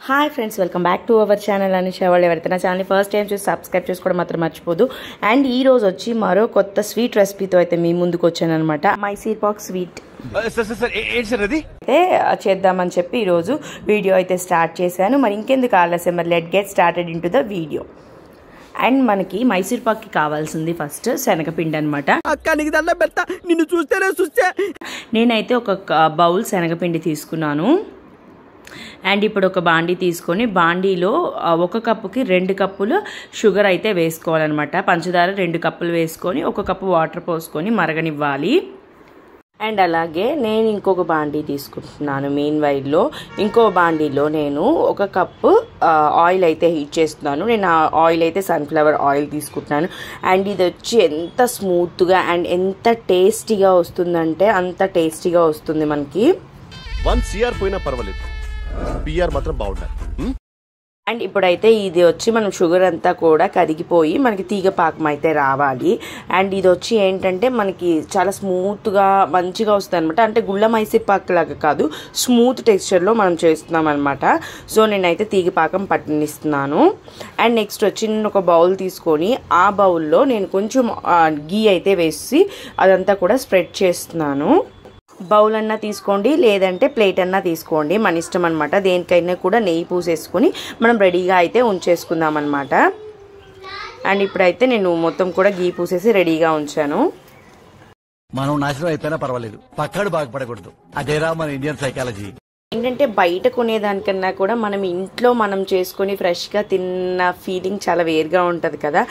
Hi friends, welcome back to our channel. Anusha వాళ్ళు ఎవరైతే నా ఛానల్ని ఫస్ట్ టైం చూసి సబ్స్క్రైబ్ చేసుకోవడం మాత్రం మర్చిపోదు. అండ్ ఈ రోజు వచ్చి మరో కొత్త స్వీట్ రెసిపీతో అయితే మీ ముందుకు వచ్చాను అనమాట. మైసూర్ పాక్ స్వీట్ అయితే చేద్దామని చెప్పి ఈరోజు వీడియో అయితే స్టార్ట్ చేశాను. మరి ఇంకెందుకు ఆలస్యం, మరి let get started in to the video. And మనకి మైసూర్ పాక్కి కావాల్సింది ఫస్ట్ శనగపిండి అనమాట. నేనైతే ఒక బౌల్ శనగపిండి తీసుకున్నాను. అండ్ ఇప్పుడు ఒక బాండీ తీసుకొని బాండీలో 1 కప్పుకి 2 కప్పులు షుగర్ అయితే వేసుకోవాలన్నమాట. పంచదార 2 కప్పులు వేసుకొని 1 కప్పు వాటర్ పోసుకొని మరగనివ్వాలి. అండ్ అలాగే నేను ఇంకొక బాండీ తీసుకుంటున్నాను. మెయిన్ వైడ్లో ఇంకో బాండీలో నేను 1 కప్పు ఆయిల్ అయితే హీట్ చేస్తున్నాను. నేను ఆ ఆయిల్ అయితే సన్ఫ్లవర్ ఆయిల్ తీసుకుంటున్నాను. అండ్ ఇది వచ్చి ఎంత స్మూత్గా అండ్ ఎంత టేస్టీగా వస్తుందంటే అంత టేస్టీగా వస్తుంది మనకి. 1 CR పోయినా పర్వాలేదు, PR మాత్రం బాగుండాలి. అండ్ ఇప్పుడైతే ఇది వచ్చి మనం షుగర్ అంతా కూడా కరిగిపోయి మనకి తీగ పాకం అయితే రావాలి. అండ్ ఇది వచ్చి ఏంటంటే మనకి చాలా స్మూత్గా మంచిగా వస్తుంది అనమాట. అంటే గుళ్ళ మైసూర్ పాక్ లాగా కాదు, స్మూత్ టెక్స్చర్లో మనం చేస్తున్నాం అనమాట. సో నేనైతే తీగ పాకం పట్టనిస్తున్నాను. అండ్ నెక్స్ట్ వచ్చి నేను ఒక బౌల్ తీసుకొని ఆ బౌల్లో నేను కొంచెం గీ అయితే వేసి అదంతా కూడా స్ప్రెడ్ చేస్తున్నాను. బౌల్ అన్నా తీసుకోండి, లేదంటే ప్లేట్ అన్నా తీసుకోండి, మన ఇష్టం అనమాట. దేనికైనా కూడా నెయ్యి పూసేసుకొని మనం రెడీగా అయితే ఉంచేసుకుందాం అనమాట. అండ్ ఇప్పుడైతే నేను మొత్తం కూడా గీ పూసేసి రెడీగా ఉంచాను. మనం నాశనం అయిపోయినా పర్వాలేదు, పక్కాడు బాగుపడకూడదు. అదేరా మన ఇండియన్ సైకాలజీ. ఏంటంటే బయట కొనేదానికన్నా కూడా మనం ఇంట్లో మనం చేసుకొని ఫ్రెష్గా తిన్న ఫీలింగ్ చాలా వేరుగా ఉంటుంది కదా.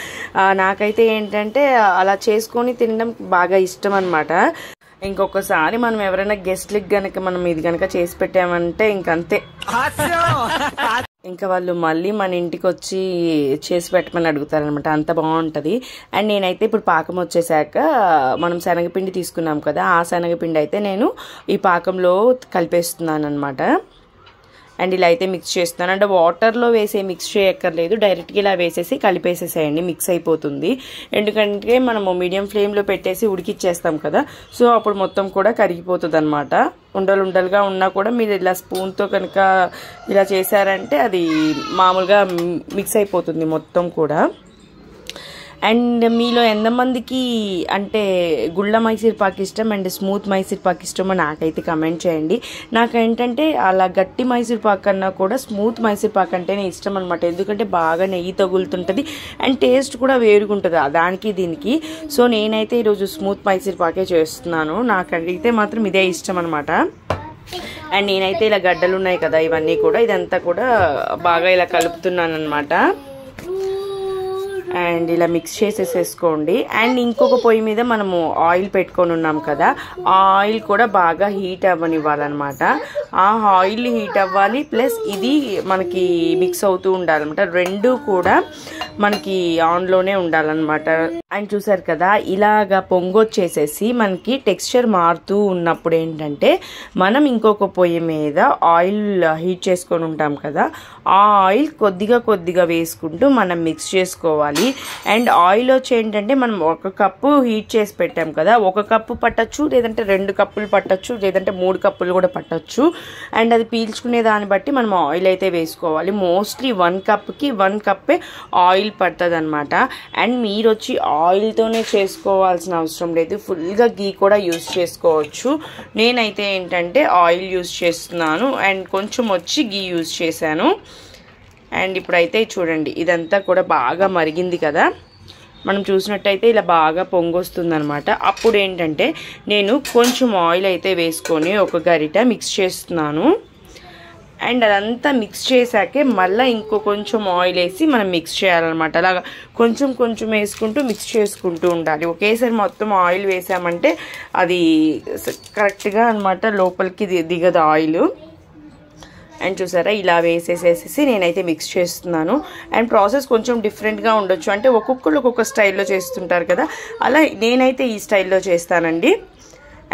నాకైతే ఏంటంటే అలా చేసుకొని తినడం బాగా ఇష్టం అనమాట. ఇంకొకసారి మనం ఎవరైనా గెస్ట్లకి గనక మనం ఇది గనక చేసి పెట్టామంటే ఇంకంతే, ఇంకా వాళ్ళు మళ్ళీ మన ఇంటికి వచ్చి చేసి పెట్టమని అడుగుతారనమాట. అంత బాగుంటుంది. అండ్ నేనైతే ఇప్పుడు పాకం వచ్చేసాక మనం శనగపిండి తీసుకున్నాం కదా, ఆ శనగపిండి అయితే నేను ఈ పాకంలో కలిపేస్తున్నాను అనమాట. అండ్ ఇలా అయితే మిక్స్ చేస్తున్నాను. అంటే వాటర్లో వేసే మిక్స్ చేయక్కర్లేదు, డైరెక్ట్గా ఇలా వేసేసి కలిపేసేసేయండి, మిక్స్ అయిపోతుంది. ఎందుకంటే మనము మీడియం ఫ్లేమ్లో పెట్టేసి ఉడికిచ్చేస్తాం కదా, సో అప్పుడు మొత్తం కూడా కరిగిపోతుంది అనమాట. ఉండలు ఉండలుగా ఉన్నా కూడా మీరు ఇలా స్పూన్తో కనుక ఇలా చేశారంటే అది మామూలుగా మిక్స్ అయిపోతుంది మొత్తం కూడా. అండ్ మీలో ఎంతమందికి అంటే గుళ్ళ మైసూర్ పాక్ ఇష్టం అండ్ స్మూత్ మైసూర్ పాక్ ఇష్టమో నాకైతే కమెంట్ చేయండి. నాకేంటంటే అలా గట్టి మైసూర్ పాక్ కన్నా కూడా స్మూత్ మైసూర్ పాక్ అంటేనే ఇష్టం అనమాట. ఎందుకంటే బాగా నెయ్యి తగులుతుంటుంది అండ్ టేస్ట్ కూడా వేరుగుంటుంది దానికి దీనికి. సో నేనైతే ఈరోజు స్మూత్ మైసూర్ పాకే చేస్తున్నాను. నాకైతే మాత్రం ఇదే ఇష్టం అనమాట. అండ్ నేనైతే ఇలా గడ్డలు ఉన్నాయి కదా, ఇవన్నీ కూడా ఇదంతా కూడా బాగా ఇలా కలుపుతున్నాను అనమాట. అండ్ ఇలా మిక్స్ చేసేసేసుకోండి. అండ్ ఇంకొక పొయ్యి మీద మనము ఆయిల్ పెట్టుకొని ఉన్నాం కదా, ఆ ఆయిల్ కూడా బాగా హీట్ అవ్వనివ్వాలన్నమాట. ఆ ఆయిల్ హీట్ అవ్వాలి, ప్లస్ ఇది మనకి మిక్స్ అవుతూ ఉండాలన్నమాట. రెండు కూడా మనకి ఆన్లోనే ఉండాలన్నమాట. అండ్ చూసారు కదా, ఇలాగా పొంగొచ్చేసేసి మనకి టెక్స్చర్ మారుతూ ఉన్నప్పుడు ఏంటంటే మనం ఇంకొక పొయ్యి మీద ఆయిల్ హీట్ చేసుకొని ఉంటాం కదా, ఆ ఆయిల్ కొద్దిగా కొద్దిగా వేసుకుంటూ మనం మిక్స్ చేసుకోవాలి. అండ్ ఆయిల్ వచ్చి ఏంటంటే మనం 1 కప్పు హీట్ చేసి పెట్టాం కదా, 1 కప్పు పట్టచ్చు, లేదంటే 2 కప్పులు పట్టచ్చు, లేదంటే 3 కప్పులు కూడా పట్టచ్చు. అండ్ అది పీల్చుకునే దాన్ని బట్టి మనం ఆయిల్ అయితే వేసుకోవాలి. మోస్ట్లీ 1 కప్కి 1 కప్పే ఆయిల్ పడుతుంది అనమాట. అండ్ మీరు వచ్చి ఆయిల్తోనే చేసుకోవాల్సిన అవసరం లేదు, ఫుల్గా గీ కూడా యూజ్ చేసుకోవచ్చు. నేనైతే ఏంటంటే ఆయిల్ యూజ్ చేస్తున్నాను అండ్ కొంచెం వచ్చి గీ యూజ్ చేశాను. అండ్ ఇప్పుడైతే చూడండి, ఇదంతా కూడా బాగా మరిగింది కదా, మనం చూసినట్టయితే ఇలా బాగా పొంగొస్తుంది అనమాట. అప్పుడు ఏంటంటే నేను కొంచెం ఆయిల్ అయితే వేసుకొని ఒక గరిట మిక్స్ చేస్తున్నాను. అండ్ అదంతా మిక్స్ చేశాకే మళ్ళీ ఇంకో కొంచెం ఆయిల్ వేసి మనం మిక్స్ చేయాలన్నమాట. అలాగా కొంచెం కొంచెం వేసుకుంటూ మిక్స్ చేసుకుంటూ ఉండాలి. ఒకేసారి మొత్తం ఆయిల్ వేసామంటే అది కరెక్ట్గా అనమాట లోపలికి దిగదు ఆయిల్. అండ్ చూసారా, ఇలా వేసేసేసి నేనైతే మిక్స్ చేస్తున్నాను. అండ్ ప్రాసెస్ కొంచెం డిఫరెంట్గా ఉండొచ్చు, అంటే ఒక్కొక్కరు ఒక్కొక్క స్టైల్లో చేస్తుంటారు కదా, అలా నేనైతే ఈ స్టైల్లో చేస్తానండి.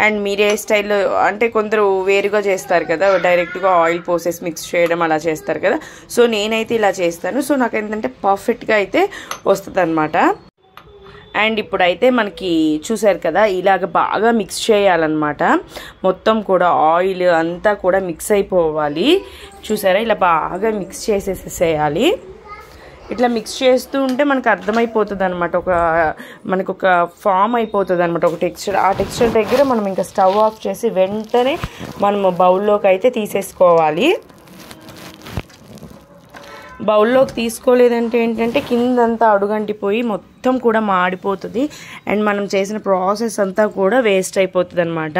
అండ్ మీరే స్టైల్లో అంటే కొందరు వేరుగా చేస్తారు కదా, డైరెక్ట్గా ఆయిల్ పోసేసి మిక్స్ చేయడం అలా చేస్తారు కదా. సో నేనైతే ఇలా చేస్తాను. సో నాకు ఏంటంటే పర్ఫెక్ట్గా అయితే వస్తుంది అనమాట. అండ్ ఇప్పుడైతే మనకి చూసారు కదా ఇలాగ బాగా మిక్స్ చేయాలన్నమాట. మొత్తం కూడా ఆయిల్ అంతా కూడా మిక్స్ అయిపోవాలి. చూసారా ఇలా బాగా మిక్స్ చేసేసేయాలి. ఇట్లా మిక్స్ చేస్తూ ఉంటే మనకు అర్థమైపోతుంది అనమాట, మనకు ఒక ఫామ్ అయిపోతుంది అనమాట ఒక టెక్స్చర్. ఆ టెక్స్చర్ దగ్గర మనం ఇంకా స్టవ్ ఆఫ్ చేసి వెంటనే మనము బౌల్లోకి అయితే తీసేసుకోవాలి. బౌల్లోకి తీసుకోలేదంటే ఏంటంటే కిందంతా అడుగంటిపోయి మొత్తం కూడా మాడిపోతుంది అండ్ మనం చేసిన ప్రాసెస్ అంతా కూడా వేస్ట్ అయిపోతుంది అనమాట.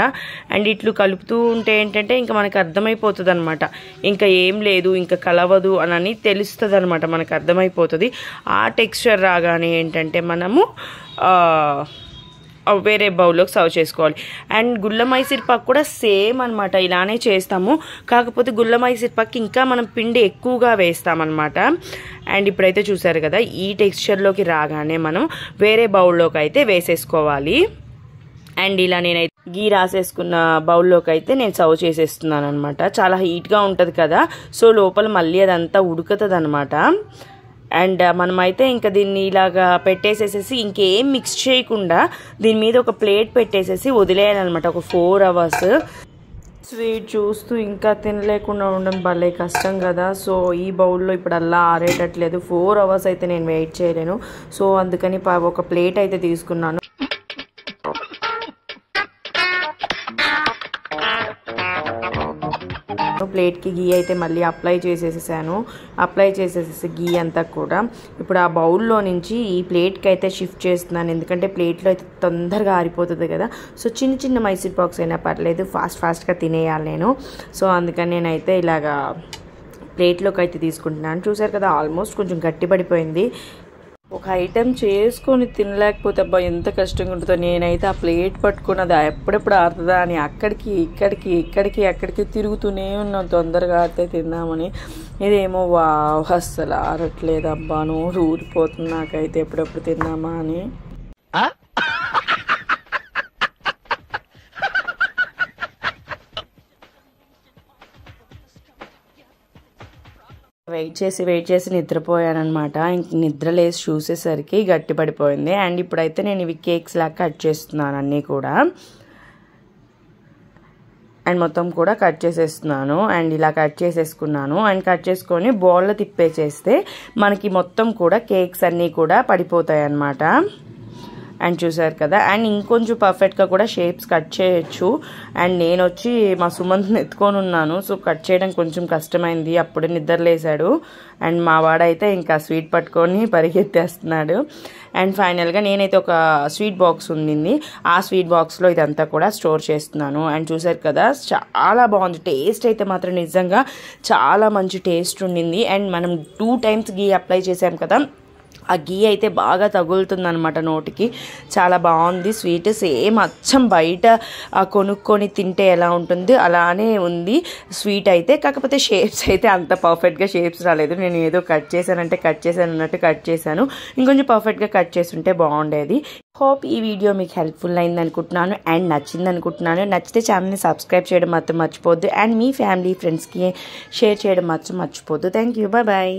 అండ్ ఇట్లు కలుపుతూ ఉంటే ఏంటంటే ఇంకా మనకు అర్థమైపోతుంది అనమాట, ఇంకా ఏం లేదు ఇంకా కలవదు అని తెలుస్తుంది అనమాట, మనకు అర్థమైపోతుంది. ఆ టెక్స్చర్ రాగానే ఏంటంటే మనము వేరే బౌల్లోకి సర్వ్ చేసుకోవాలి. అండ్ గుల్ల మైసూర్ పాక్ కూడా సేమ్ అనమాట, ఇలానే చేస్తాము. కాకపోతే గుల్ల మైసూర్ పాక్ ఇంకా మనం పిండి ఎక్కువగా వేస్తామన్నమాట. అండ్ ఇప్పుడైతే చూసారు కదా ఈ టెక్స్చర్లోకి రాగానే మనం వేరే బౌల్లోకి అయితే వేసేసుకోవాలి. అండ్ ఇలా నేనైతే గీ రాసేసుకున్న బౌల్లోకి అయితే నేను సర్వ్ చేసేస్తున్నాను అనమాట. చాలా హీట్గా ఉంటుంది కదా, సో లోపల మళ్ళీ అదంతా ఉడుకుతుంది అనమాట. అండ్ మనమైతే ఇంకా దీన్ని ఇలాగా పెట్టేసేసి ఇంకేం మిక్స్ చేయకుండా దీని మీద ఒక ప్లేట్ పెట్టేసేసి వదిలేయాలన్నమాట ఒక 4 hours. స్వీట్ చూస్తూ ఇంకా తినలేకుండా ఉండడం భలే కష్టం కదా. సో ఈ బౌల్లో ఇప్పుడు అలా ఆరేటట్లేదు, 4 hours అయితే నేను వెయిట్ చేయలేను. సో అందుకని ఒక ప్లేట్ అయితే తీసుకున్నాను. ప్లేట్కి గీ అయితే మళ్ళీ అప్లై చేసేసేసి గీ అంతా కూడా ఇప్పుడు ఆ బౌల్లో నుంచి ఈ ప్లేట్కి అయితే షిఫ్ట్ చేస్తున్నాను. ఎందుకంటే ప్లేట్లో అయితే తొందరగా ఆరిపోతుంది కదా. సో చిన్న చిన్న మైసూర్ పాక్స్ అయినా పర్లేదు, ఫాస్ట్గా తినేయాలి నేను. సో అందుకని నేనైతే ఇలాగా ప్లేట్లోకి అయితే తీసుకుంటున్నాను. చూసారు కదా ఆల్మోస్ట్ కొంచెం గట్టిపడిపోయింది. ఒక ఐటెం చేసుకొని తినలేకపోతే అబ్బా ఎంత కష్టంగా ఉంటుందో. నేనైతే ఆ ప్లేట్ పట్టుకుని అది ఎప్పుడెప్పుడు ఆరుతుందా అని అక్కడికి తిరుగుతూనే ఉన్నాను, తొందరగా ఆరితే తిందామని. ఇదేమో అస్సలు ఆరట్లేదు అబ్బా, నోరు ఊరిపోతుంది నాకైతే ఎప్పుడెప్పుడు తిందామా అని. వెయిట్ చేసి నిద్రపోయానమాట. ఇంక నిద్ర లేసి చూసేసరికి గట్టి పడిపోయింది. అండ్ ఇప్పుడైతే నేను ఇవి కేక్స్ లాగా కట్ చేస్తున్నాను అన్నీ కూడా. అండ్ మొత్తం కూడా కట్ చేసేస్తున్నాను. అండ్ ఇలా కట్ చేసేసుకున్నాను. అండ్ కట్ చేసుకొని బౌల్లో తిప్పేసేస్తే మనకి మొత్తం కూడా కేక్స్ అన్నీ కూడా పడిపోతాయి అన్నమాట. అండ్ చూసారు కదా. అండ్ ఇంకొంచెం పర్ఫెక్ట్గా కూడా షేప్స్ కట్ చేయొచ్చు. అండ్ నేను వచ్చి మా సుమంత్ని ఎత్తుకొని ఉన్నాను, సో కట్ చేయడం కొంచెం కష్టమైంది. అప్పుడే నిద్రలేసాడు. అండ్ మా వాడైతే ఇంకా స్వీట్ పట్టుకొని పరిగెత్తేస్తున్నాడు. అండ్ ఫైనల్గా నేనైతే ఒక స్వీట్ బాక్స్ ఉండింది, ఆ స్వీట్ బాక్స్లో ఇదంతా కూడా స్టోర్ చేస్తున్నాను. అండ్ చూసారు కదా చాలా బాగుంది. టేస్ట్ అయితే మాత్రం నిజంగా చాలా మంచి టేస్ట్ ఉండింది. అండ్ మనం 2 times గీ అప్లై చేసాం కదా, ఆ గీ అయితే బాగా తగులుతుంది అనమాట నోటికి. చాలా బాగుంది స్వీట్. సేమ్ అచ్చం బయట కొనుక్కొని తింటే ఎలా ఉంటుంది అలానే ఉంది స్వీట్ అయితే. కాకపోతే షేప్స్ అయితే అంత పర్ఫెక్ట్గా షేప్స్ రాలేదు. నేను ఏదో కట్ చేశాను అన్నట్టు కట్ చేశాను. ఇంకొంచెం పర్ఫెక్ట్గా కట్ చేస్తుంటే బాగుండేది. హోప్ ఈ వీడియో మీకు హెల్ప్ఫుల్ అయింది అనుకుంటున్నాను అండ్ నచ్చింది అనుకుంటున్నాను. నచ్చితే ఛానల్ని సబ్స్క్రైబ్ చేయడం మాత్రం మర్చిపోద్దు. అండ్ మీ ఫ్యామిలీ ఫ్రెండ్స్కి షేర్ చేయడం మాత్రం మర్చిపోద్దు. Thank you, bye.